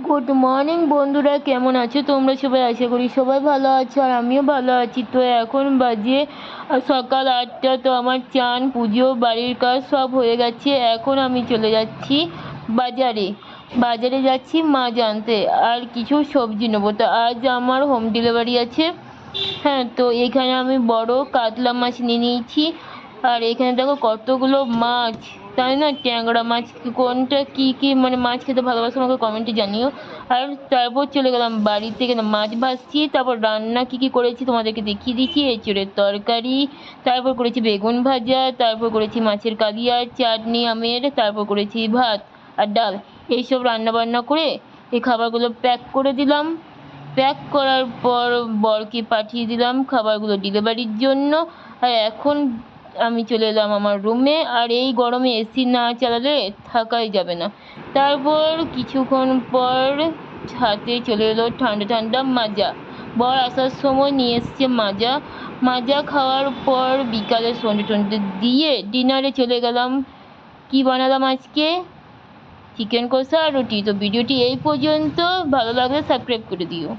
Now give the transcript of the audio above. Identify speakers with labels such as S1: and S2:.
S1: Good morning বন্ধুরা, কেমন আছো তোমরা সবাই? আশা করি সবাই ভালো আছো আর আমিও ভালো আছি। তো এখন বাজে সকাল 8টা। তো আমার চান পুজো বাড়ির কাজ সব হয়ে গেছে। এখন আমি চলে যাচ্ছি বাজারে। বাজারে যাচ্ছি মাছ আনতে আর কিছু সবজি নেবো। তো আজ আমার হোম ডেলিভারি আছে। হ্যাঁ, তো এখানে আমি বড় কাতলা মাছ নিয়ে নিয়েছি। আর এখানে দেখো কতগুলো মাছ, তাই না? ট্যাংরা মাছ। কোনটা কি মানে মাছ খেতে ভালোবাসো আমাকে কমেন্টে জানিও। আর তারপর চলে গেলাম বাড়িতে, এখানে মাছ ভাজছি। তারপর রান্না কি করেছি তোমাদেরকে দেখিয়ে দিচ্ছি। এঁচোড়ের তরকারি, তারপর করেছি বেগুন ভাজা, তারপর করেছি মাছের কালিয়া, চাটনি আমের, তারপর করেছি ভাত আর ডাল। এইসব রান্না বান্না করে এই খাবারগুলো প্যাক করে দিলাম। প্যাক করার পর বরকে পাঠিয়ে দিলাম খাবারগুলো ডেলিভারির জন্য। আর এখন আমি চলে এলাম আমার রুমে। আর এই গরমে এসি না চালালে থাকাই যাবে না। তারপর কিছুক্ষণ পর হাতে চলে এলো ঠান্ডা ঠান্ডা মাজা। বর আসার সময় নিয়ে এসছে মাজা। মাজা খাওয়ার পর বিকালে সন্ধে টন্ধে দিয়ে ডিনারে চলে গেলাম। কি বানালাম আজকে? চিকেন কষা আর রুটি। তো ভিডিওটি এই পর্যন্ত। ভালো লাগলে সাবস্ক্রাইব করে দিও।